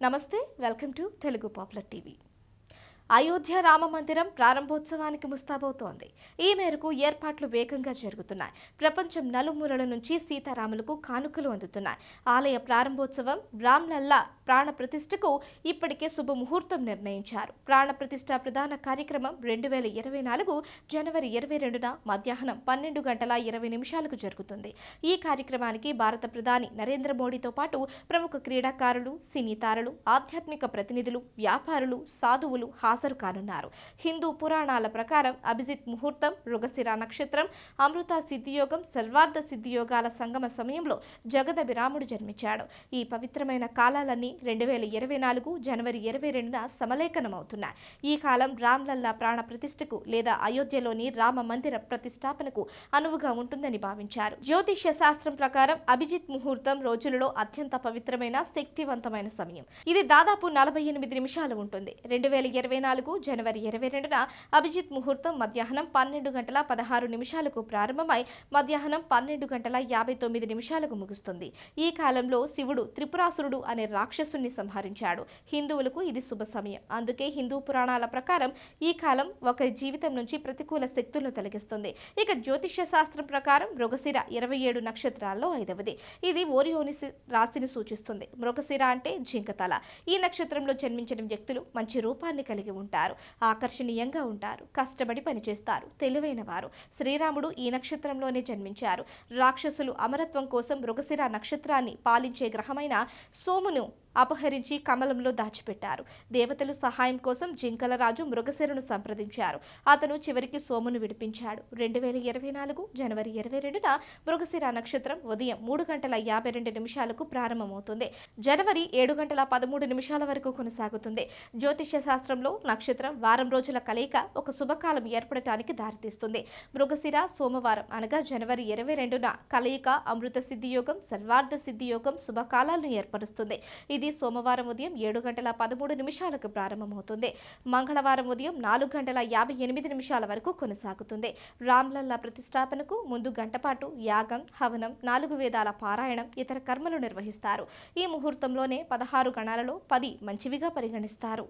నమస్తే, welcome to Telugu popular TV. Ayodhya Rama మందిరం ప్రారంభోత్సవానికి ముస్తాబవుతోంది. ఈ మేరకు ఏర్పాట్లు వేగంగా జరుగుతున్నాయి. ప్రపంచం నలుమూలల నుంచి సీతారాములకు కానుకలు అందుతున్నాయి. ఆలయ ప్రారంభోత్సవం రామ్లల్లా ప్రాణ ప్రతిష్టకు ఇప్పటికే శుభముహూర్తం నిర్ణయించారు. ప్రాణ ప్రతిష్ట ప్రధాన కార్యక్రమం 2024 జనవరి 22న మధ్యాహ్నం 12:20 జరుగుతుంది. ఈ కార్యక్రమానికి భారత ప్రధాని నరేంద్ర మోడీతో పాటు ప్రముఖ క్రీడాకారులు, సినీ తారలు, ఆధ్యాత్మిక ప్రతినిధులు, వ్యాపారులు, సాధువులు హాజరు కానున్నారు. హిందూ పురాణాల ప్రకారం అభిజిత్ ముహూర్తం, మృగశిర నక్షత్రం, అమృత సిద్ధియోగం, సర్వార్థ సిద్ధియోగాల సంగమ సమయంలో జగదభిరాముడు జన్మించాడు. ఈ పవిత్రమైన కాలాలన్నీ 2024 జనవరి 22న సమలేఖనమవుతున్నాయి. ఈ కాలం రామ్లల్లా ప్రాణ ప్రతిష్టకు లేదా అయోధ్యలోని రామ మందిర ప్రతిష్టాపనకు అనువుగా ఉంటుందని భావించారు. జ్యోతిష్య శాస్త్రం ప్రకారం అభిజిత్ ముహూర్తం రోజులలో అత్యంత పవిత్రమైన, శక్తివంతమైన సమయం. ఇది దాదాపు 48 నిమిషాలు ఉంటుంది. 2024 జనవరి 22న అభిజిత్ ముహూర్తం మధ్యాహ్నం 12:16 ప్రారంభమై మధ్యాహ్నం 12:59 ముగుస్తుంది. ఈ కాలంలో శివుడు త్రిపురాసురుడు అనే రాక్షసుని సంహరించాడు. హిందువులకు ఇది శుభ సమయం. అందుకే హిందూ పురాణాల ప్రకారం ఈ కాలం ఒకరి జీవితం నుంచి ప్రతికూల శక్తులను తొలగిస్తుంది. ఇక జ్యోతిష్య శాస్త్రం ప్రకారం మృగశిర 27 నక్షత్రాల్లో 5వది. ఇది ఓరియోని రాశిని సూచిస్తుంది. మృగశిర అంటే జింకతల. ఈ నక్షత్రంలో జన్మించిన వ్యక్తులు మంచి రూపాన్ని కలిగి ఉంటారు, ఆకర్షణీయంగా ఉంటారు, కష్టపడి పనిచేస్తారు, తెలివైన వారు. శ్రీరాముడు ఈ నక్షత్రంలోనే జన్మించారు. రాక్షసులు అమరత్వం కోసం మృగశిర నక్షత్రాన్ని పాలించే గ్రహమైన సోమును అపహరించి కమలంలో దాచిపెట్టారు. దేవతలు సహాయం కోసం జింకల రాజు మృగశిరను సంప్రదించారు. అతను చివరికి సోమును విడిపించాడు. 2024 జనవరి 22న మృగశిర నక్షత్రం ఉదయం 3:52 ప్రారంభమవుతుంది. జనవరి 7:13 వరకు కొనసాగుతుంది. జ్యోతిష్య శాస్త్రంలో నక్షత్రం, వారం రోజుల కలయిక ఒక శుభకాలం ఏర్పడటానికి దారితీస్తుంది. మృగశిర సోమవారం అనగా జనవరి 22న కలయిక అమృత సిద్ధియోగం, సర్వార్థ సిద్ధియోగం శుభకాలాలను ఏర్పరుస్తుంది. ఇది సోమవారం ఉదయం 7:13 ప్రారంభమవుతుంది. మంగళవారం ఉదయం 4:58 వరకు కొనసాగుతుంది. రామ్లల్లా ప్రతిష్టాపనకు ముందు గంటపాటు యాగం, హవనం, 4 వేదాల పారాయణం, ఇతర కర్మలు నిర్వహిస్తారు. ఈ ముహూర్తంలోనే 16 గణాలలో 10 మంచివిగా పరిగణిస్తారు.